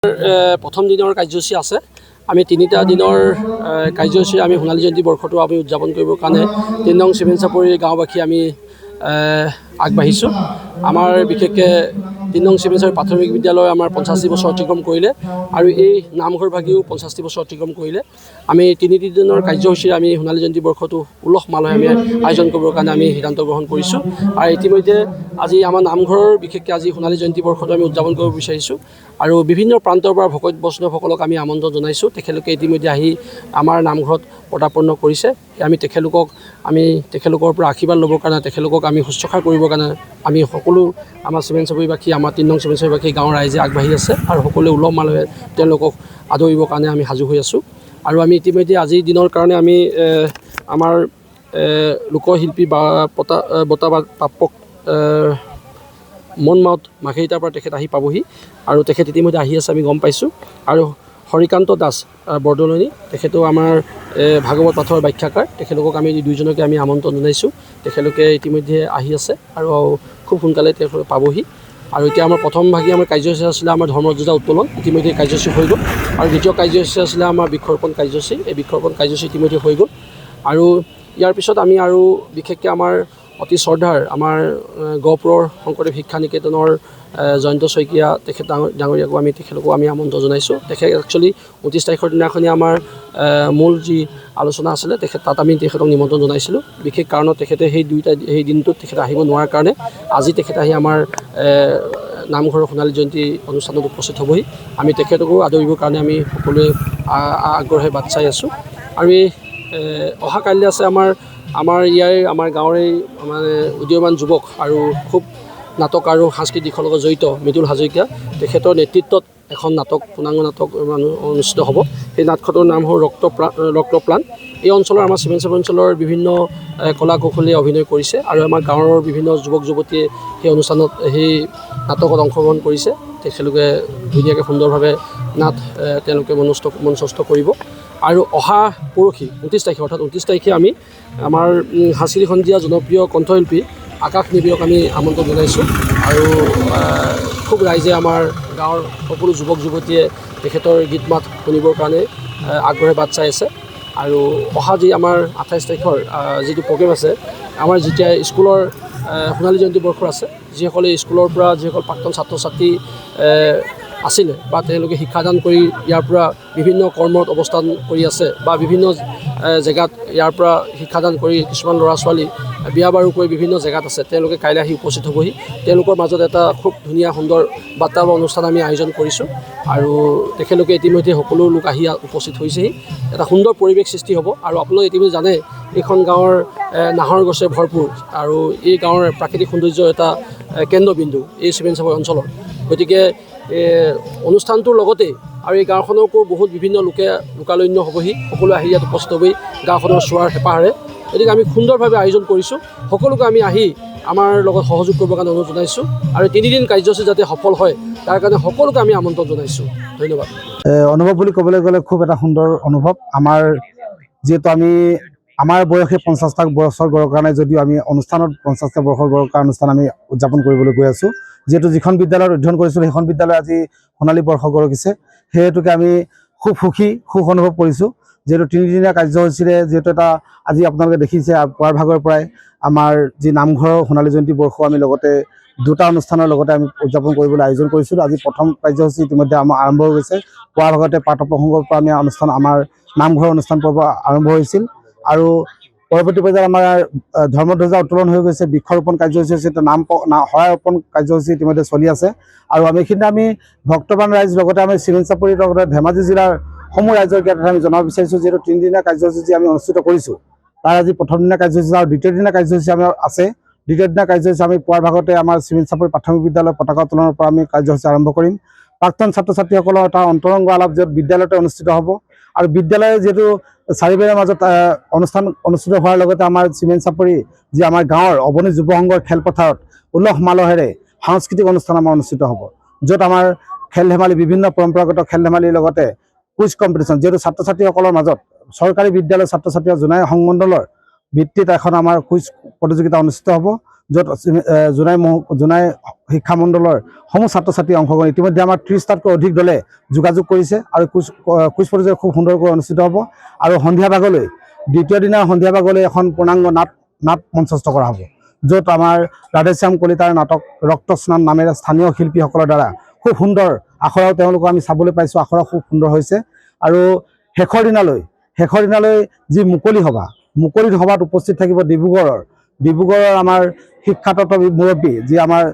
প্ৰথম দিনৰ কাৰ্যসূচী আছে। আমি 3টা দিনৰ কাৰ্যসূচী আমি সোণালী জয়ন্তী বৰ্ষটো আমি উদযাপন কৰিবৰ কাৰণে 3 নং চিমেন চাপৰিৰ গাঁওবাসী আমি আগবাঢ়িছোঁ। আমাৰ বিশেষকৈ 3 নং চিমেন চাপৰি প্ৰাথমিক বিদ্যালয় আমাৰ 85 বছৰ অতিক্ৰম কৰিলে আৰু এই নামঘৰভাগিও 85 বছৰ অতিক্ৰম কৰিলে। আমি 3 দিনৰ কাৰ্যসূচীৰে আমি সোণালী জয়ন্তী বৰ্ষটো উলহ মালহে আমি আয়োজন কৰিবৰ কাৰণে আমি সিদ্ধান্ত গ্ৰহণ কৰিছোঁ। আৰু ইতিমধ্যে আজি আমাৰ নামঘৰৰ বিশেষকৈ আজি সোণালী জয়ন্তী বৰ্ষটো আমি উদযাপন কৰিব বিচাৰিছোঁ আৰু বিভিন্ন প্ৰান্তৰ পৰা ভকত বৈষ্ণৱসকলক আমি আমন্ত্ৰণ জনাইছোঁ। তেখেতলোকে ইতিমধ্যে আহি আমাৰ নামঘৰত পদাৰ্পণ কৰিছে। আমি তেখেতলোকৰ পৰা আশীৰ্বাদ ল'বৰ কাৰণে, তেখেতলোকক আমি শুশ্ৰূষা কৰিবৰ কাৰণে আমি সকলো আমাৰ চিমেন চাপৰিবাসী, আমাৰ 3 নং চিমেন চাপৰিবাসী গাঁৱৰ ৰাইজে আগবাঢ়ি আছে আৰু সকলোৱে উলহ মালহে তেওঁলোকক আদৰিবৰ কাৰণে আমি সাজু হৈ আছোঁ। আৰু আমি ইতিমধ্যে আজিৰ দিনৰ কাৰণে আমি আমাৰ লোকশিল্পী বা বঁটা প্ৰাপক মন মাউত মাঘেৰিটাৰ পৰা তেখেত আহি পাবহি আৰু তেখেত ইতিমধ্যে আহি আছে আমি গম পাইছোঁ। আৰু হৰিকান্ত দাস বৰদলনি, তেখেতেও আমাৰ ভাগৱত পাঠৰ ব্যাখ্যাকাৰ, তেখেতলোকক আমি দুইজনকে আমি আমন্ত্ৰণ জনাইছোঁ। তেখেতলোকে ইতিমধ্যে আহি আছে আৰু খুব সোনকালে তেখেত পাবহি। আৰু এতিয়া আমাৰ প্ৰথম ভাগি আমাৰ কাৰ্যসূচী আছিলে আমাৰ ধৰ্মধ্বজা উত্তোলন, ইতিমধ্যে কাৰ্যসূচী হৈ গ'ল। আৰু দ্বিতীয় কাৰ্যসূচী আছিলে আমাৰ বৃক্ষৰোপণ কাৰ্যসূচী, এই বৃক্ষৰোপণ কাৰ্যসূচী ইতিমধ্যে হৈ গ'ল। আৰু ইয়াৰ পিছত আমি আৰু বিশেষকৈ আমাৰ অতি শ্ৰদ্ধাৰ আমাৰ গহপুৰৰ শংকৰদেৱ শিক্ষা নিকেতনৰ জয়ন্ত শইকীয়া ডাঙৰীয়াকো তেখেতকো আমি আমন্ত্ৰণ জনাইছোঁ। তেখেত একচুৱেলি 29 তাৰিখৰ দিনাখনি আমাৰ মূল যি আলোচনা আছিলে তাত আমি তেখেতক নিমন্ত্ৰণ জনাইছিলোঁ। বিশেষ কাৰণত তেখেতে সেই দিনটোত তেখেতে আহিব নোৱাৰাৰ কাৰণে আজি তেখেতে আহি আমাৰ নামঘৰৰ সোণালী জয়ন্তী অনুষ্ঠানত উপস্থিত হ'বহি। আমি তেখেতকো আদৰিবৰ কাৰণে আমি সকলোৱে আগ্ৰহে বাট চাই আছোঁ। আৰু এই অহা কাইলৈ আছে আমাৰ গাঁৱৰে মানে উদীয়মান যুৱক আৰু খুব নাটক আৰু সাংস্কৃতিক দিশৰ লগত জড়িত মৃদুল হাজৰিকা, তেখেতৰ নেতৃত্বত এখন পূৰ্ণাংগ নাটক অনুষ্ঠিত হ'ব। সেই নাটকটোৰ নাম হ'ল ৰক্তপ্ৰাণ। এই অঞ্চলৰ আমাৰ চিমেন চাপৰি অঞ্চলৰ বিভিন্ন কলা কৌশলীয়ে অভিনয় কৰিছে আৰু আমাৰ গাঁৱৰ বিভিন্ন যুৱক যুৱতীয়ে সেই নাটকত অংশগ্ৰহণ কৰিছে। তেখেতলোকে ধুনীয়াকৈ সুন্দৰভাৱে তেওঁলোকে মঞ্চস্থ কৰিব। আৰু অহা পৰহি 29 তাৰিখে অৰ্থাৎ 29 তাৰিখে আমি আমাৰ হাঁচি সন্ধিয়া জনপ্ৰিয় কণ্ঠশিল্পী আকাশ নিবিড়ক আমি আমন্ত্ৰণ জনাইছোঁ। আৰু খুব ৰাইজে আমাৰ গাঁৱৰ সকলো যুৱক যুৱতীয়ে তেখেতৰ গীত মাত শুনিবৰ কাৰণে আগ্ৰহে বাট চাই আছে। আৰু অহা যি আমাৰ 28 তাৰিখৰ যিটো প্ৰগ্ৰেম আছে, আমাৰ যেতিয়া স্কুলৰ সোণালী জয়ন্তী বৰ্ষ আছে, যিসকলে স্কুলৰ পৰা যিসকল প্ৰাক্তন ছাত্ৰ ছাত্ৰী আছিলে বা তেওঁলোকে শিক্ষাদান কৰি ইয়াৰ পৰা বিভিন্ন কৰ্মত অৱস্থান কৰি আছে বা বিভিন্ন জেগাত ইয়াৰ পৰা শিক্ষাদান কৰি কিছুমান ল'ৰা ছোৱালী বিয়া বাৰু কৰি বিভিন্ন জেগাত আছে, তেওঁলোকে কাইলৈ আহি উপস্থিত হ'বহি। তেওঁলোকৰ মাজত এটা খুব ধুনীয়া সুন্দৰ বাৰ্তালাপ অনুষ্ঠান আমি আয়োজন কৰিছোঁ আৰু তেখেতলোকে ইতিমধ্যে সকলো লোক আহি উপস্থিত হৈছেহি। এটা সুন্দৰ পৰিৱেশ সৃষ্টি হ'ব। আৰু আপোনালোকে ইতিমধ্যে জানে এইখন গাঁৱৰ নাহৰ গছে ভৰপূৰ আৰু এই গাঁৱৰ প্ৰাকৃতিক সৌন্দৰ্যৰ এটা কেন্দ্ৰবিন্দু এই চিমেন চাপৰি অঞ্চলৰ। গতিকে অনুষ্ঠানটোৰ লগতে আৰু এই গাঁওখনকো বহুত বিভিন্ন লোকালন্য হ'বহি, সকলোৱে আহি ইয়াত উপস্থিত হ'বহি গাঁওখনৰ চোৱাৰ হেঁপাহেৰে। গতিকে আমি সুন্দৰভাৱে আয়োজন কৰিছোঁ। সকলোকে আমি আহি আমাৰ লগত সহযোগ কৰিবৰ কাৰণে অনুৰোধ জনাইছোঁ আৰু 3 দিন কাৰ্যসূচী যাতে সফল হয় তাৰ কাৰণে সকলোকে আমি আমন্ত্ৰণ জনাইছোঁ। ধন্যবাদ। অনুভৱ বুলি ক'বলৈ গ'লে খুব এটা সুন্দৰ অনুভৱ। যিহেতু আমাৰ বয়সে 50টা বছৰ গড়ৰ কাৰণে যদিও আমি অনুষ্ঠানত 50টা বৰ্ষৰ গড়ৰ কাৰণে অনুষ্ঠান আমি উদযাপন কৰিবলৈ গৈ আছোঁ। যিহেতু যিখন বিদ্যালয়ত অধ্যয়ন কৰিছিলোঁ সেইখন বিদ্যালয় আজি সোণালী বৰ্ষ গঢ়িছে, সেই হেতুকে আমি খুব সুখ অনুভৱ কৰিছোঁ। যিহেতু 3 দিনীয়া কাৰ্যসূচীৰে যিহেতু আজি আপোনালোকে দেখিছে পুৱাৰ ভাগৰ পৰাই আমাৰ যি নামঘৰৰ সোণালী জয়ন্তী বৰ্ষ আমি লগতে 2টা অনুষ্ঠানৰ লগতে আমি উদযাপন কৰিবলৈ আয়োজন কৰিছিলোঁ। আজি প্ৰথম কাৰ্যসূচী ইতিমধ্যে আমাৰ আৰম্ভ হৈ গৈছে। পুৱাৰ ভাগতে প্ৰাতঃপ্ৰসংগৰ পৰা আমাৰ নামঘৰৰ অনুষ্ঠান পৰ্ব আৰম্ভ হৈছিল আৰু পৰৱৰ্তী পৰ্যায়ত আমাৰ ধৰ্মধ্বজা উত্তোলন হৈ গৈছে, বৃক্ষৰোপণ কাৰ্যসূচী হৈছে, শৰাই অৰ্পণ কাৰ্যসূচী ইতিমধ্যে চলি আছে। আৰু এইখিনিতে আমি ভক্তবান ৰাইজ লগতে আমি চিমেন চাপৰিৰ লগতে ধেমাজি জিলাৰ সমূহ ৰাইজৰ জ্ঞাত আমি জনাব বিচাৰিছোঁ। যিহেতু 3 দিনীয়া কাৰ্যসূচী আমি অনুষ্ঠিত কৰিছোঁ, তাৰ আজি প্ৰথম দিনা কাৰ্যসূচী আৰু দ্বিতীয় দিনা কাৰ্যসূচী আমাৰ আছে। দ্বিতীয় দিনা কাৰ্যসূচী আমি পুৱাৰ ভাগতে আমাৰ চিমেন চাপৰি প্ৰাথমিক বিদ্যালয়ৰ পতাকা উত্তোলনৰ পৰা আমি কাৰ্যসূচী আৰম্ভ কৰিম। প্ৰাক্তন ছাত্ৰ ছাত্ৰীসকলৰ এটা অন্তৰংগ আলাপ য'ত বিদ্যালয়তে অনুষ্ঠিত হ'ব। আৰু বিদ্যালয়ৰ যিহেতু চাৰিবেৰৰ মাজত অনুষ্ঠান অনুষ্ঠিত হোৱাৰ লগতে আমাৰ চিমেন চাপৰি যি আমাৰ গাঁৱৰ অৱনী যুৱ সংঘৰ খেলপথাৰত উলহ মালহেৰে সাংস্কৃতিক অনুষ্ঠান আমাৰ অনুষ্ঠিত হ'ব, য'ত আমাৰ খেল ধেমালি বিভিন্ন পৰম্পৰাগত খেল ধেমালিৰ লগতে কুইজ কম্পিটিশ্যন, যিহেতু ছাত্ৰ ছাত্ৰীসকলৰ মাজত চৰকাৰী বিদ্যালয়ৰ ছাত্ৰ ছাত্ৰী জোনাই সংমণ্ডলৰ ভিত্তিত এখন আমাৰ কুইজ প্ৰতিযোগিতা অনুষ্ঠিত হ'ব, য'ত জোনাই শিক্ষামণ্ডলৰ সমূহ ছাত্ৰ ছাত্ৰী অংশগ্ৰহণ ইতিমধ্যে আমাৰ 30টাতকৈ অধিক দলে যোগাযোগ কৰিছে আৰু কুইজ প্ৰতিযোগিতা খুব সুন্দৰকৈ অনুষ্ঠিত হ'ব আৰু সন্ধিয়া ভাগলৈ দ্বিতীয় দিনা সন্ধিয়া ভাগলৈ এখন পূৰ্ণাংগ নাট মঞ্চস্থ কৰা হ'ব য'ত আমাৰ ৰাধেশ্যাম কলিতাৰ নাটক ৰক্তস্নান নামেৰে স্থানীয় শিল্পীসকলৰ দ্বাৰা খুব সুন্দৰ আখৰাও তেওঁলোকক আমি চাবলৈ পাইছোঁ আখৰা খুব সুন্দৰ হৈছে আৰু শেষৰ দিনালৈ যি মুকলি সভাত উপস্থিত থাকিব ডিব্ৰুগড়ৰ আমাৰ শিক্ষাতত্ত্ব মুৰব্বী যি আমাৰ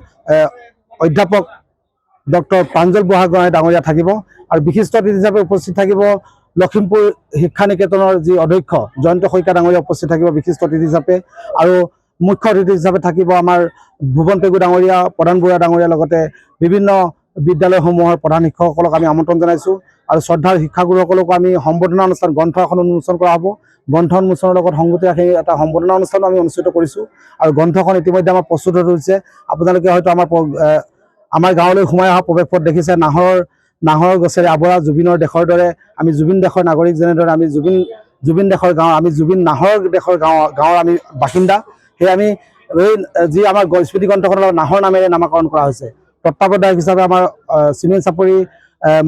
অধ্যাপক ডক্টৰ প্ৰাঞ্জল বুঢ়াগোহাঁই ডাঙৰীয়া থাকিব আৰু বিশিষ্ট অতিথি হিচাপে উপস্থিত থাকিব লখিমপুৰ শিক্ষা নিকেতনৰ যি অধ্যক্ষ জয়ন্ত শইকীয়া ডাঙৰীয়া উপস্থিত থাকিব বিশিষ্ট অতিথি হিচাপে আৰু মুখ্য অতিথি হিচাপে থাকিব আমাৰ ভুৱন পেগু ডাঙৰীয়া প্ৰধান বৰুৱা ডাঙৰীয়াৰ লগতে বিভিন্ন বিদ্যালয়সমূহৰ প্ৰধান শিক্ষকসকলক আমি আমন্ত্ৰণ জনাইছোঁ আৰু শ্ৰদ্ধাৰ শিক্ষাগুৰুসকলকো আমি সম্বৰ্ধনা অনুষ্ঠান গ্ৰন্থ এখন উন্মোচন কৰা হ'ব গ্ৰন্থ উন্মোচনৰ লগত সংগতি ৰাখি এটা সম্বৰ্ধনা অনুষ্ঠানো আমি অনুষ্ঠিত কৰিছোঁ আৰু গ্ৰন্থখন ইতিমধ্যে আমাৰ প্ৰস্তুত হৈ উঠিছে আপোনালোকে হয়তো আমাৰ গাঁৱলৈ সোমাই অহা প্ৰৱেশ পথ দেখিছে নাহৰৰ গছেৰে আৱৰা জুবিনৰ দেশৰ দৰে আমি জুবিন দেশৰ নাগৰিক যেনেদৰে আমি জুবিন দেশৰ গাঁও আমি জুবিন নাহৰ দেশৰ গাঁৱৰ আমি বাসিন্দা সেয়ে আমি যি আমাৰ স্মৃতি গ্ৰন্থখনৰ নাহৰ নামেৰে নামাকৰণ কৰা হৈছে তত্ত্বাৱধায়ক হিচাপে আমাৰ চিমেণ্ট চাপৰি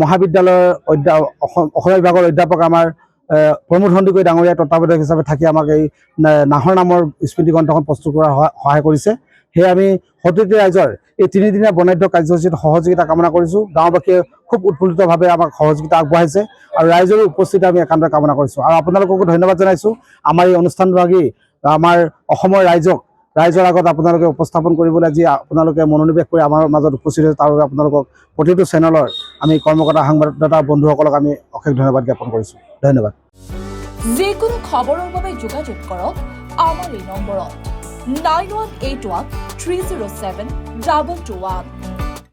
মহাবিদ্যালয়ৰ অসমীয়া বিভাগৰ অধ্যাপক আমাৰ প্ৰমোদ সন্দিকৈ ডাঙৰীয়া তত্ত্বাৱধায়ক হিচাপে থাকি আমাক এই নাহৰ নামৰ স্মৃতি গ্ৰন্থখন প্ৰস্তুত কৰাত সহায় কৰিছে সেয়ে আমি সতীৰ্থ ৰাইজৰ এই 3 দিনীয়া বৰ্ণাঢ্য কাৰ্যসূচীত সহযোগিতা কামনা কৰিছোঁ গাঁওবাসীয়ে খুব উৎফুল্লিতভাৱে আমাক সহযোগিতা আগবঢ়াইছে আৰু ৰাইজৰো উপস্থিতি আমি একান্তৰে কামনা কৰিছোঁ আৰু আপোনালোককো ধন্যবাদ জনাইছোঁ আমাৰ এই অনুষ্ঠানভাগী আমাৰ অসমৰ ৰাইজৰ আগত আপোনালোকে উপস্থাপন কৰিবলৈ আজি আপোনালোকে মনোনিৱেশ কৰি আমাৰ মাজত উপস্থিত হৈছে তাৰ বাবে আপোনালোকক প্ৰতিটো চেনেলৰ আমি কৰ্মকৰ্তা সাংবাদিকদাতা বন্ধুসকলক আমি অশেষ ধন্যবাদ জ্ঞাপন কৰিছোঁ ধন্যবাদ যিকোনো খবৰৰ বাবে যোগাযোগ কৰক আমাৰ এই নম্বৰত 9181 307 2221